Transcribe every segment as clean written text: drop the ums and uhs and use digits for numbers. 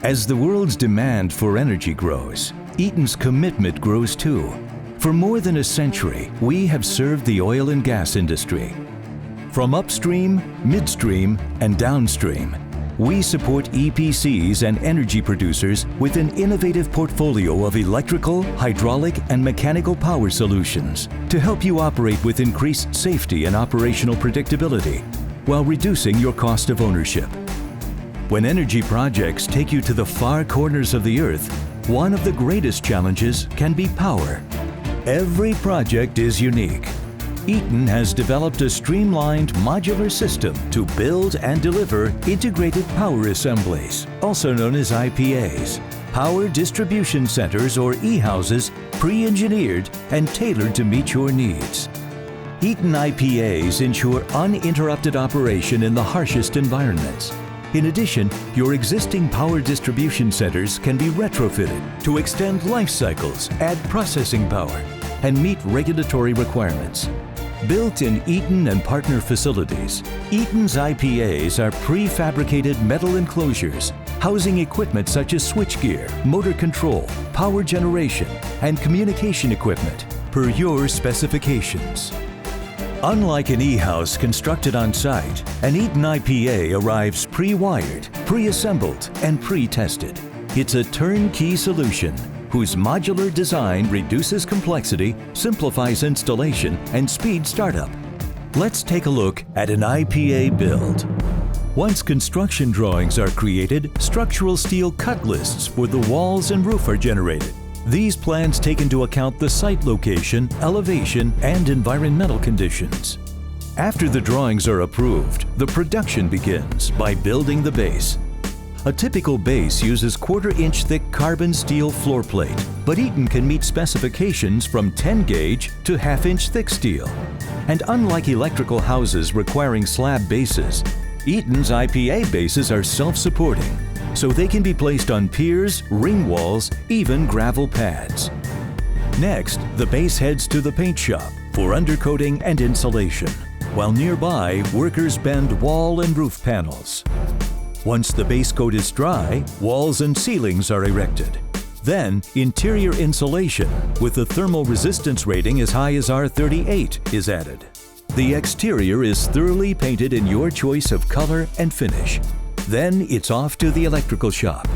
As the world's demand for energy grows, Eaton's commitment grows too. For more than a century, we have served the oil and gas industry. From upstream, midstream, and downstream, we support EPCs and energy producers with an innovative portfolio of electrical, hydraulic, and mechanical power solutions to help you operate with increased safety and operational predictability while reducing your cost of ownership. When energy projects take you to the far corners of the earth, one of the greatest challenges can be power. Every project is unique. Eaton has developed a streamlined modular system to build and deliver integrated power assemblies, also known as IPAs, power distribution centers or E-houses, pre-engineered and tailored to meet your needs. Eaton IPAs ensure uninterrupted operation in the harshest environments. In addition, your existing power distribution centers can be retrofitted to extend life cycles, add processing power, and meet regulatory requirements. Built in Eaton and partner facilities, Eaton's IPAs are prefabricated metal enclosures housing equipment such as switchgear, motor control, power generation, and communication equipment per your specifications. Unlike an E-house constructed on site, an Eaton IPA arrives pre-wired, pre-assembled, and pre-tested. It's a turnkey solution whose modular design reduces complexity, simplifies installation, and speeds startup. Let's take a look at an IPA build. Once construction drawings are created, structural steel cut lists for the walls and roof are generated. These plans take into account the site location, elevation, and environmental conditions. After the drawings are approved, the production begins by building the base. A typical base uses quarter-inch thick carbon steel floor plate, but Eaton can meet specifications from 10-gauge to half-inch thick steel. And unlike electrical houses requiring slab bases, Eaton's IPA bases are self-supporting, so they can be placed on piers, ring walls, even gravel pads. Next, the base heads to the paint shop for undercoating and insulation, while nearby, workers bend wall and roof panels. Once the base coat is dry, walls and ceilings are erected. Then, interior insulation with a thermal resistance rating as high as R38 is added. The exterior is thoroughly painted in your choice of color and finish. Then it's off to the electrical shop,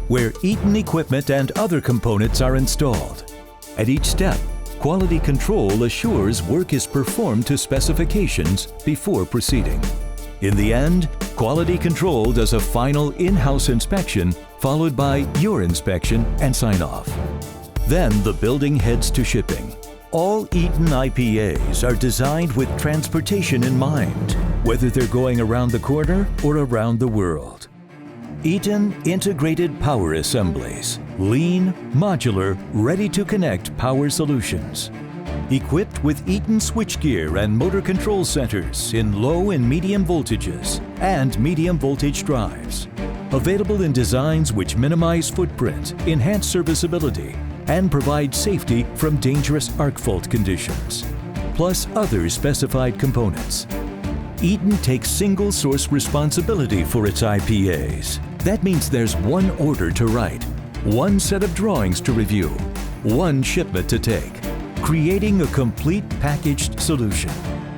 where Eaton equipment and other components are installed. At each step, quality control assures work is performed to specifications before proceeding. In the end, quality control does a final in-house inspection, followed by your inspection and sign-off. Then the building heads to shipping. All Eaton IPAs are designed with transportation in mind, whether they're going around the corner or around the world. Eaton Integrated Power Assemblies. Lean, modular, ready-to-connect power solutions. Equipped with Eaton switchgear and motor control centers in low and medium voltages and medium voltage drives. Available in designs which minimize footprint, enhance serviceability, and provide safety from dangerous arc fault conditions, plus other specified components. Eaton takes single source responsibility for its IPAs. That means there's one order to write, one set of drawings to review, one shipment to take, creating a complete packaged solution,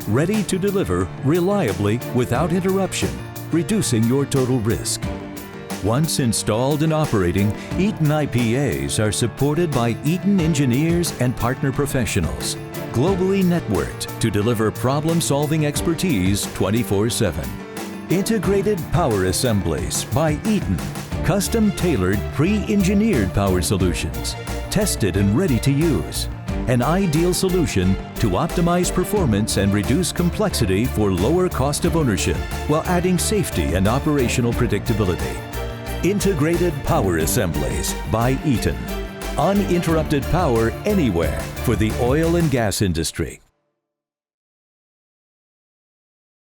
ready to deliver reliably without interruption, reducing your total risk. Once installed and operating, Eaton IPAs are supported by Eaton engineers and partner professionals, globally networked to deliver problem-solving expertise 24/7. Integrated Power Assemblies by Eaton. Custom-tailored, pre-engineered power solutions, tested and ready to use. An ideal solution to optimize performance and reduce complexity for lower cost of ownership while adding safety and operational predictability. Integrated Power Assemblies by Eaton. Uninterrupted power anywhere for the oil and gas industry.